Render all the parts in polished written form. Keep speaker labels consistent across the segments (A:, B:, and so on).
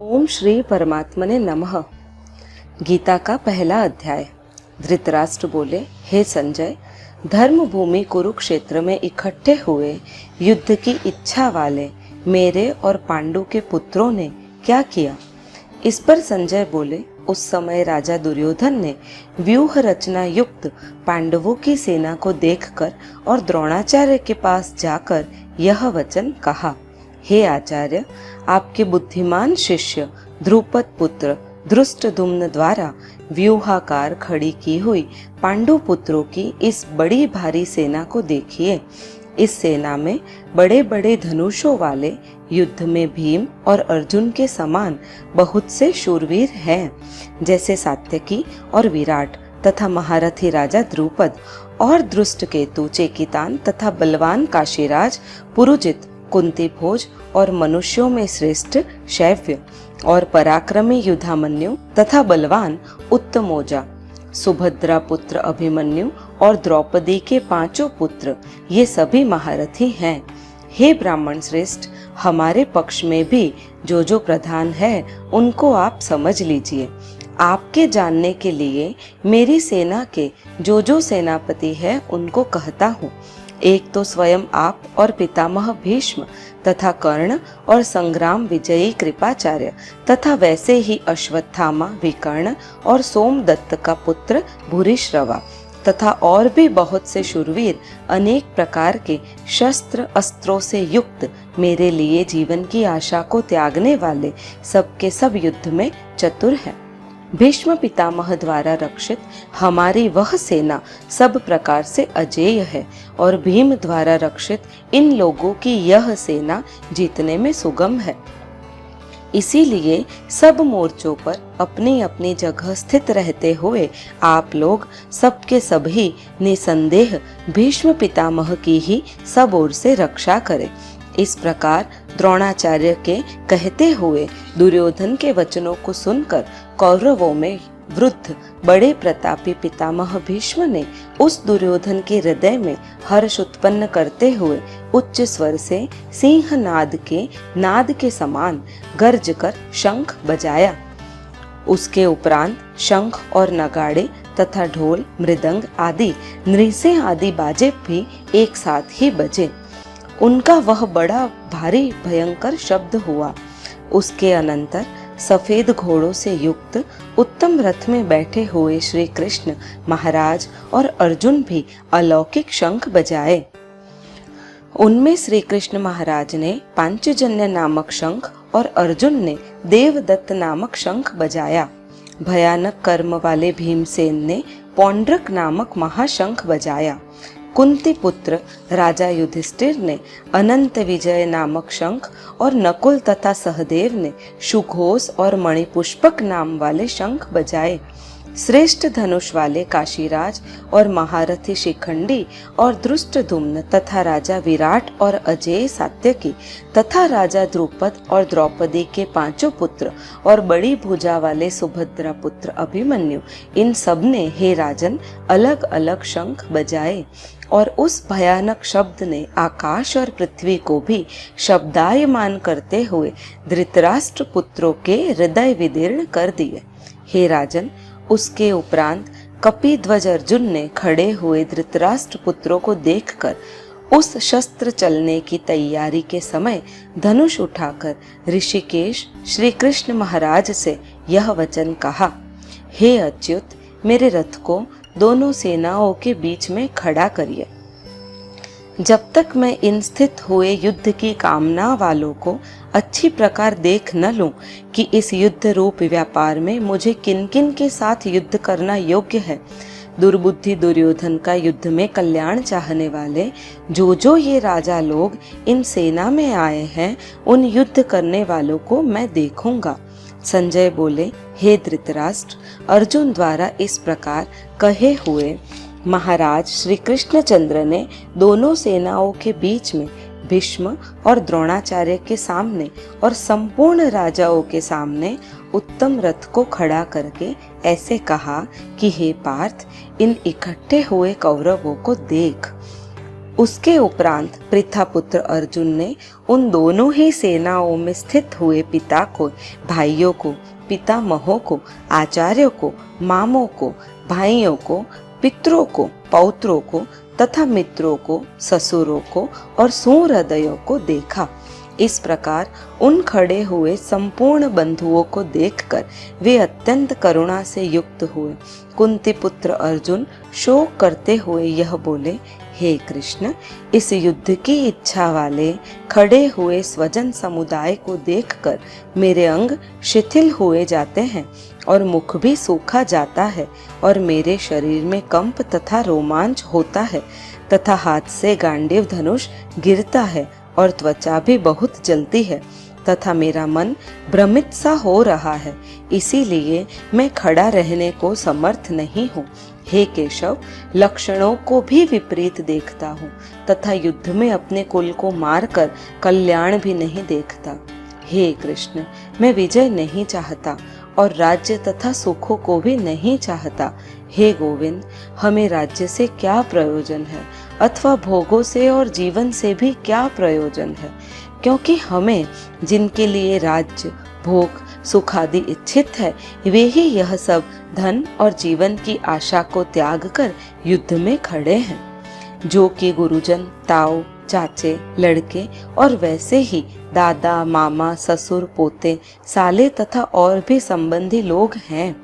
A: ओम श्री परमात्मने नमः। गीता का पहला अध्याय। धृतराष्ट्र बोले, हे संजय, धर्म भूमि कुरुक्षेत्र में इकट्ठे हुए युद्ध की इच्छा वाले मेरे और पांडु के पुत्रों ने क्या किया। इस पर संजय बोले, उस समय राजा दुर्योधन ने व्यूह रचना युक्त पांडवों की सेना को देखकर और द्रोणाचार्य के पास जाकर यह वचन कहा, हे आचार्य, आपके बुद्धिमान शिष्य ध्रुपद पुत्र धृष्टद्युम्न द्वारा व्यूहाकार खड़ी की हुई पांडु पुत्रों की इस बड़ी भारी सेना को देखिए। इस सेना में बड़े बड़े धनुषों वाले युद्ध में भीम और अर्जुन के समान बहुत से शूरवीर हैं, जैसे सात्यकी और विराट तथा महारथी राजा द्रुपद और धृष्टकेतु चेकितान तथा बलवान काशीराज पुरुजित कुंती भोज और मनुष्यों में श्रेष्ठ शैव्य और पराक्रमी युधामन्यु तथा बलवान उत्तमोजा, सुभद्रा पुत्र अभिमन्यु और द्रौपदी के पांचों पुत्र, ये सभी महारथी हैं। हे ब्राह्मण श्रेष्ठ, हमारे पक्ष में भी जो प्रधान है उनको आप समझ लीजिए। आपके जानने के लिए मेरी सेना के जो सेनापति है उनको कहता हूँ। एक तो स्वयं आप और पितामह भीष्म तथा कर्ण और संग्राम विजयी कृपाचार्य तथा वैसे ही अश्वत्थामा विकर्ण और सोमदत्त का पुत्र भूरिश्रवा तथा और भी बहुत से शूरवीर अनेक प्रकार के शस्त्र अस्त्रों से युक्त मेरे लिए जीवन की आशा को त्यागने वाले सबके सब युद्ध में चतुर हैं। भीष्म पितामह द्वारा रक्षित हमारी वह सेना सब प्रकार से अजेय है और भीम द्वारा रक्षित इन लोगों की यह सेना जीतने में सुगम है। इसीलिए सब मोर्चों पर अपनी अपनी जगह स्थित रहते हुए आप लोग सबके सभी निसंदेह भीष्म पितामह की ही सब ओर से रक्षा करें। इस प्रकार द्रोणाचार्य के कहते हुए दुर्योधन के वचनों को सुनकर कौरवों में वृद्ध बड़े प्रतापी पितामह भीष्म ने उस दुर्योधन के हृदय में हर्ष उत्पन्न करते हुए उच्च स्वर से सिंह नाद के समान गर्ज कर शंख बजाया। उसके उपरांत शंख और नगाड़े तथा ढोल मृदंग आदि नृसे आदि बाजे भी एक साथ ही बजे। उनका वह बड़ा भारी भयंकर शब्द हुआ। उसके अनंतर सफेद घोड़ों से युक्त उत्तम रथ में बैठे हुए श्री कृष्ण महाराज और अर्जुन भी अलौकिक शंख बजाए। उनमें श्री कृष्ण महाराज ने पांचजन्य नामक शंख और अर्जुन ने देवदत्त नामक शंख बजाया। भयानक कर्म वाले भीमसेन ने पौंड्रक नामक महाशंख बजाया। कुंती पुत्र राजा युधिष्ठिर ने अनंत विजय नामक शंख और नकुल तथा सहदेव ने सुघोष और मणिपुष्पक नाम वाले शंख बजाए। श्रेष्ठ धनुष वाले काशीराज और महारथी शिखंडी और धृष्टद्युम्न तथा राजा विराट और अजेय सात्यकी तथा राजा द्रुपद और द्रौपदी के पांचों पुत्र और बड़ी भुजा वाले सुभद्रा पुत्र अभिमन्यु, इन सब ने हे राजन अलग अलग शंख बजाए और उस भयानक शब्द ने आकाश और पृथ्वी को भी शब्दायमान करते हुए धृतराष्ट्र पुत्रों के हृदय विदीर्ण कर दिए। हे राजन, उसके उपरांत कपिध्वज अर्जुन ने खड़े हुए धृतराष्ट्र पुत्रों को देखकर उस शस्त्र चलने की तैयारी के समय धनुष उठाकर ऋषिकेश श्री कृष्ण महाराज से यह वचन कहा, हे अच्युत, मेरे रथ को दोनों सेनाओं के बीच में खड़ा करिए। जब तक मैं इन स्थित हुए युद्ध की कामना वालों को अच्छी प्रकार देख न लूं कि इस युद्ध रूप व्यापार में मुझे किन किन के साथ युद्ध करना योग्य है, दुर्बुद्धि दुर्योधन का युद्ध में कल्याण चाहने वाले जो ये राजा लोग इन सेना में आए हैं, उन युद्ध करने वालों को मैं देखूंगा। संजय बोले, हे धृतराष्ट्र, अर्जुन द्वारा इस प्रकार कहे हुए महाराज श्री कृष्णचंद्र ने दोनों सेनाओं के बीच में भीष्म और द्रोणाचार्य के सामने और संपूर्ण राजाओं के सामने उत्तम रथ को खड़ा करके ऐसे कहा कि हे पार्थ, इन इकट्ठे हुए कौरवों को देख। उसके उपरांत पृथापुत्र अर्जुन ने उन दोनों ही सेनाओं में स्थित हुए पिता को, भाइयों को, पितामहों को, आचार्यों को, मामों को, भाइयों को, पितरों को, पौत्रों को तथा मित्रों को, ससुरों को और सुहृदयों को देखा। इस प्रकार उन खड़े हुए संपूर्ण बंधुओं को देखकर वे अत्यंत करुणा से युक्त हुए। कुंती पुत्र अर्जुन शोक करते हुए यह बोले, हे कृष्ण, इस युद्ध की इच्छा वाले खड़े हुए स्वजन समुदाय को देखकर मेरे अंग शिथिल हुए जाते हैं और मुख भी सूखा जाता है और मेरे शरीर में कंप तथा रोमांच होता है तथा हाथ से गांडीव धनुष गिरता है और त्वचा भी बहुत जलती है तथा मेरा मन भ्रमित सा हो रहा है। इसीलिए मैं खड़ा रहने को समर्थ नहीं हूँ। हे केशव, लक्षणों को भी विपरीत देखता हूँ तथा युद्ध में अपने कुल को मारकर कल्याण भी नहीं देखता। हे कृष्ण, मैं विजय नहीं चाहता और राज्य तथा सुखों को भी नहीं चाहता। हे गोविंद, हमें राज्य से क्या प्रयोजन है अथवा भोगों से और जीवन से भी क्या प्रयोजन है, क्योंकि हमें जिनके लिए राज्य, भोग, सुख आदि इच्छित है, वे ही यह सब धन और जीवन की आशा को त्याग कर युद्ध में खड़े हैं। जो कि गुरुजन, ताऊ, चाचे, लड़के और वैसे ही दादा, मामा, ससुर, पोते, साले तथा और भी संबंधी लोग हैं।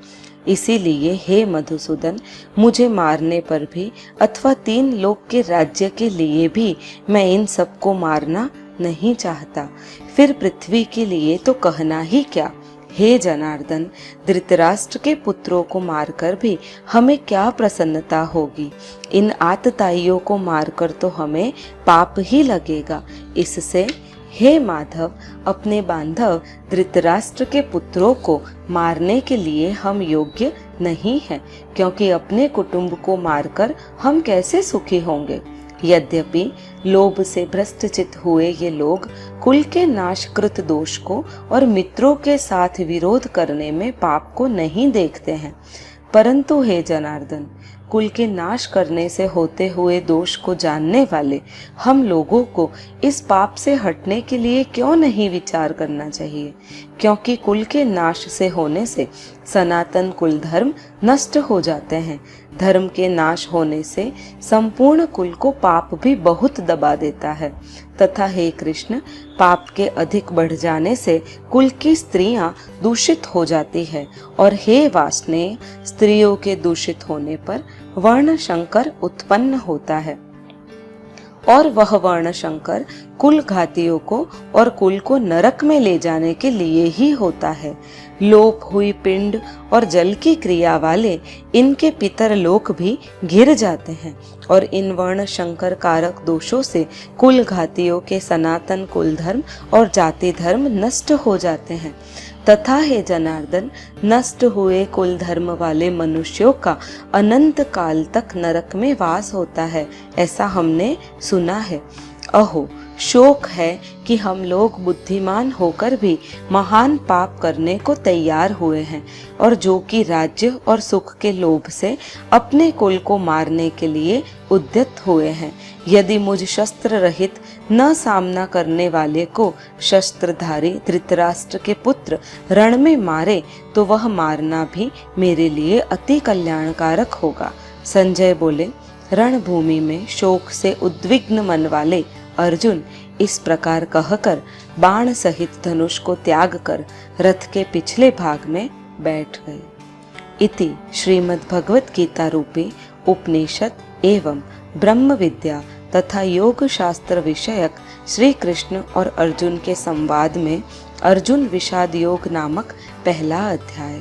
A: इसीलिए हे मधुसूदन, मुझे मारने पर भी अथवा 3 लोक के राज्य के लिए भी मैं इन सबको मारना नहीं चाहता। फिर पृथ्वी के लिए तो कहना ही क्या। हे जनार्दन, धृतराष्ट्र के पुत्रों को मारकर भी हमें क्या प्रसन्नता होगी। इन आतताइयों को मारकर तो हमें पाप ही लगेगा। इससे हे माधव, अपने बांधव धृतराष्ट्र के पुत्रों को मारने के लिए हम योग्य नहीं हैं, क्योंकि अपने कुटुंब को मारकर हम कैसे सुखी होंगे। यद्यपि लोभ से भ्रष्टचित हुए ये लोग कुल के नाशकृत दोष को और मित्रों के साथ विरोध करने में पाप को नहीं देखते हैं, परंतु हे जनार्दन, कुल के नाश करने से होते हुए दोष को जानने वाले हम लोगों को इस पाप से हटने के लिए क्यों नहीं विचार करना चाहिए, क्योंकि कुल के नाश से होने से सनातन कुल धर्म नष्ट हो जाते हैं। धर्म के नाश होने से संपूर्ण कुल को पाप भी बहुत दबा देता है तथा हे कृष्ण, पाप के अधिक बढ़ जाने से कुल की स्त्रियां दूषित हो जाती है और हे वासनेय, स्त्रियों के दूषित होने पर वर्ण शंकर उत्पन्न होता है और वह वर्ण शंकर कुल घातियों को और कुल को नरक में ले जाने के लिए ही होता है। लोप हुई पिंड और जल की क्रिया वाले इनके पितर लोक भी गिर जाते हैं और इन वर्ण शंकर कारक दोषों से कुल घातियों के सनातन कुल धर्म और जाति धर्म नष्ट हो जाते हैं तथा हे जनार्दन, नष्ट हुए कुल धर्म वाले मनुष्यों का अनंत काल तक नरक में वास होता है, ऐसा हमने सुना है। अहो, शोक है कि हम लोग बुद्धिमान होकर भी महान पाप करने को तैयार हुए हैं और जो कि राज्य और सुख के लोभ से अपने कुल को मारने के लिए उद्यत हुए हैं। यदि मुझ शस्त्र रहित न सामना करने वाले को शस्त्रधारी धृतराष्ट्र के पुत्र रण में मारे तो वह मारना भी मेरे लिए अति कल्याणकारक होगा। संजय बोले, रणभूमि में शोक से उद्विग्न मन वाले अर्जुन इस प्रकार कहकर बाण सहित धनुष को त्याग कर रथ के पिछले भाग में बैठ गए। इति श्रीमद् भगवत गीता रूपी उपनिषद एवं ब्रह्म विद्या तथा योग शास्त्र विषयक श्री कृष्ण और अर्जुन के संवाद में अर्जुन विषाद योग नामक पहला अध्याय।